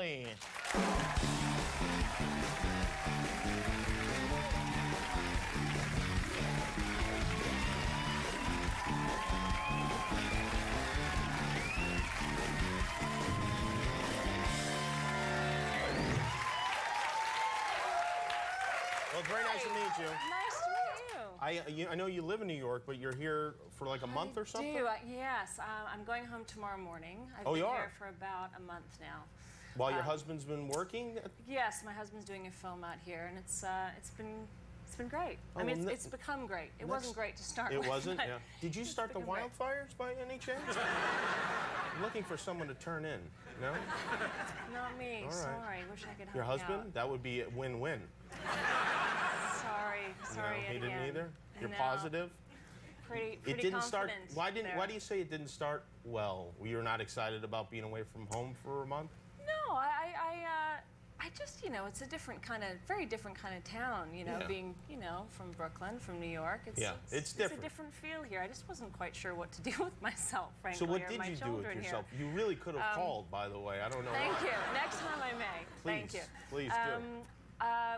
Connelly. Well, it's very nice to meet you. Nice to meet you. I know you live in New York, but you're here for like a month or something? Yes. I'm going home tomorrow morning. I've Oh, been you are? here for about a month now. While your husband's been working? Yes, my husband's doing a film out here, and it's been great. Oh, I mean, well, it's become great. It wasn't great to start with. It wasn't? but Yeah. Did you start the become great. wildfires by any chance? I'm looking for someone to turn in. No? Not me. All right. Sorry. Wish I could help Your you husband? out. That would be a win-win. Sorry. No, he didn't Indian. either? You're No. positive? Pretty It didn't start. confident Why do you say it didn't start well? You're not excited about being away from home for a month? No, I just, it's a very different kind of town, Yeah. being, from Brooklyn, from New York. It's different. It's a different feel here. I just wasn't quite sure what to do with myself, frankly. So what or did my you do children with here. yourself? You really could have called, by the way. I don't know Thank why. you. Next time I may. Please, Thank you. please do.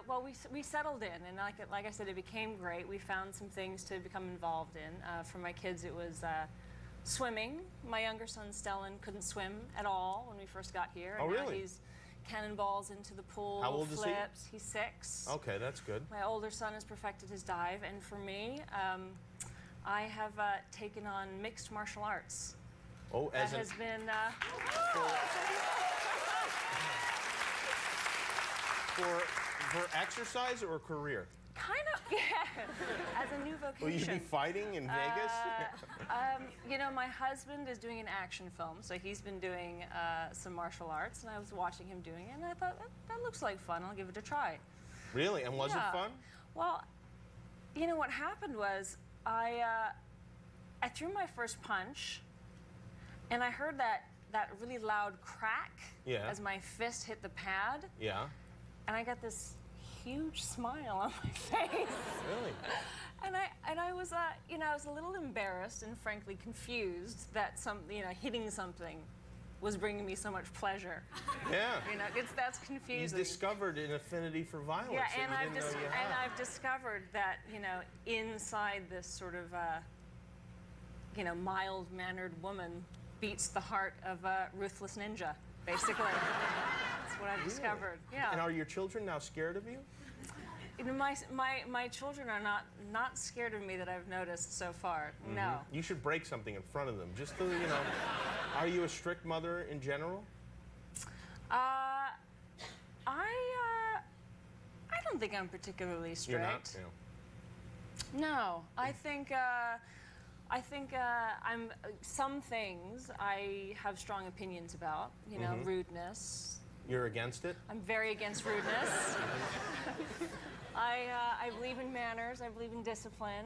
Well, we settled in, and like I said, it became great. We found some things to become involved in. For my kids, it was swimming. My younger son, Stellan, couldn't swim at all when we first got here. And Oh, now really? he's cannonballs into the pool, How old is he? flips. He's 6. Okay, that's good. My older son has perfected his dive, and for me, I have taken on mixed martial arts. Oh, That has been... For exercise or career? Kind of, yeah, as a new vocation. Will you be fighting in Vegas? My husband is doing an action film, so he's been doing some martial arts, and I was watching him doing it, and I thought, that looks like fun. I'll give it a try. Really? And was it fun? Well, what happened was I threw my first punch, and I heard that really loud crack as my fist hit the pad. Yeah. And I got this huge smile on my face. Really? And I was I was a little embarrassed and frankly confused that hitting something was bringing me so much pleasure. Yeah. That's confusing. You discovered an affinity for violence. Yeah, that and you didn't know you had. I've discovered that inside this sort of mild-mannered woman beats the heart of a ruthless ninja, basically. That's what I've discovered. Yeah. And are your children now scared of you? My children are not scared of me that I've noticed so far. Mm-hmm. No. You should break something in front of them, just to, Are you a strict mother in general? I don't think I'm particularly strict. You're not? Yeah. No, I think I'm some things I have strong opinions about. Rudeness. You're against it? I'm very against rudeness. I believe in manners. I believe in discipline.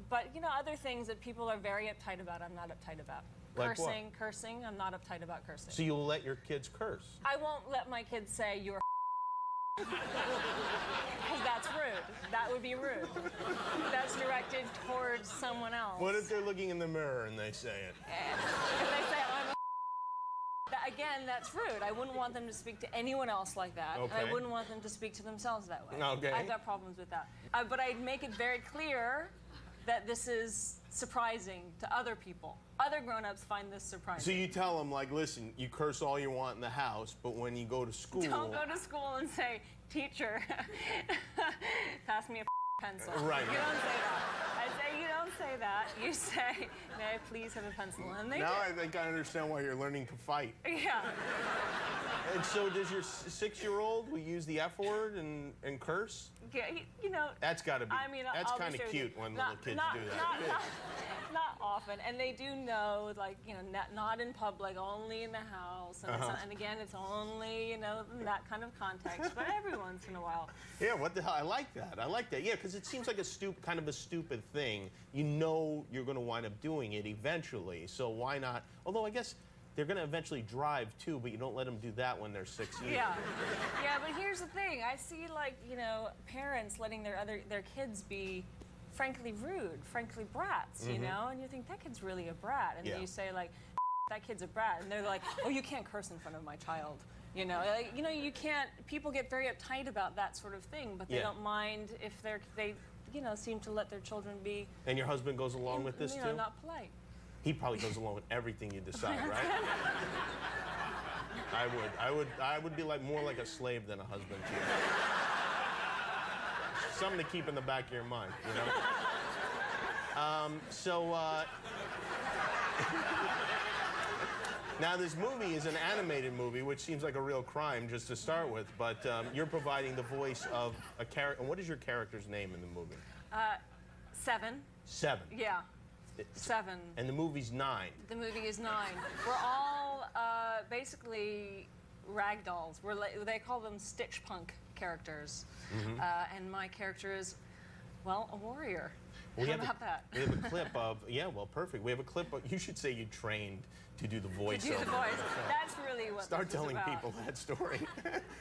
But other things that people are very uptight about, I'm not uptight about. Like Cursing, I'm not uptight about cursing. So you'll let your kids curse? I won't let my kids say you're because that's rude. That would be rude. That's directed towards someone else. What if they're looking in the mirror and they say it? If they say I'm a again, that's rude. I wouldn't want them to speak to anyone else like that. Okay. And I wouldn't want them to speak to themselves that way. Okay. I've got problems with that. But I'd make it very clear that this is surprising to other people. Other grown-ups find this surprising. So you tell them, like, listen, you curse all you want in the house, but when you go to school... Don't go to school and say, teacher, pass me a pencil. Right. You don't say that. I say, you don't say that. You say, may I please have a pencil? And they Now do. I think I understand why you're learning to fight. Yeah. And so does your 6-year-old, will use the F word and curse? Yeah, That's got to be, that's I'll kind be of sure cute when little kids do that. Not often, and they do know, like, not in public, only in the house, and, and again, it's only, in that kind of context, but every once in a while. Yeah, what the hell? I like that. Yeah, because it seems like kind of a stupid thing. You're going to wind up doing it eventually, so why not? Although I guess they're going to eventually drive too, but you don't let them do that when they're 6 years. Yeah, but here's the thing. I see, like, parents letting their kids be frankly rude, frankly brats, and you think that kid's really a brat, and then you say, like, that kid's a brat. And they're like, oh, you can't curse in front of my child. You know, you can't, people get very uptight about that sort of thing, but they don't mind if they seem to let their children be. And your husband goes along with this too? Not polite. He probably goes along with everything you decide, right? I would be like more like a slave than a husband to you. Something to keep in the back of your mind, you know? Now this movie is an animated movie, which seems like a real crime just to start with, but you're providing the voice of a character. And what is your character's name in the movie? 7. 7. Yeah. 7. And the movie's 9. The movie is 9. We're all basically ragdolls. They call them stitch punk characters. Mm-hmm. And my character is, well, a warrior. How about that? We have a clip of, yeah, well, perfect. We have a clip of, you should say you trained to do the voice. To do the voice. That's really what Start this is telling about. people that story.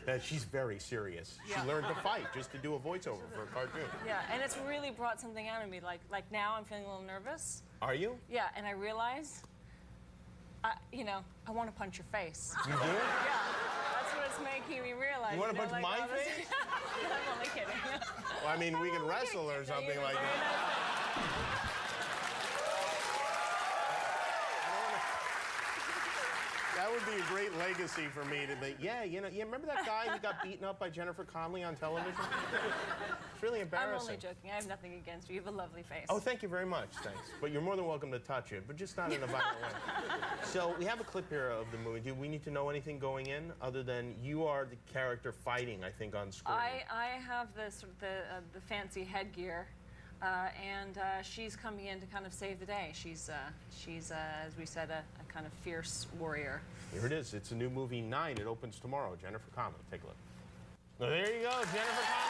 That she's very serious. Yeah. She learned to fight just to do a voiceover for a cartoon. Yeah, and it's really brought something out of me. Like now I'm feeling a little nervous. Are you? Yeah, and I realize, I want to punch your face. You do? Yeah, that's what it's making me realize. You want to punch my face? I'm only kidding. Well, I mean, we can wrestle or something like that. That would be a great legacy for me to be. Yeah, you remember that guy who got beaten up by Jennifer Connelly on television? It's really embarrassing. I'm only joking. I have nothing against you. You have a lovely face. Oh, thank you very much. Thanks. But you're more than welcome to touch it, but just not in a violent way. So we have a clip here of the movie. Do we need to know anything going in other than you are the character fighting, I think, on screen? I have the fancy headgear. And she's coming in to kind of save the day. She's as we said, a kind of fierce warrior. Here it is. It's a new movie, 9. It opens tomorrow. Jennifer Connelly. Take a look. Well, there you go, Jennifer Connelly.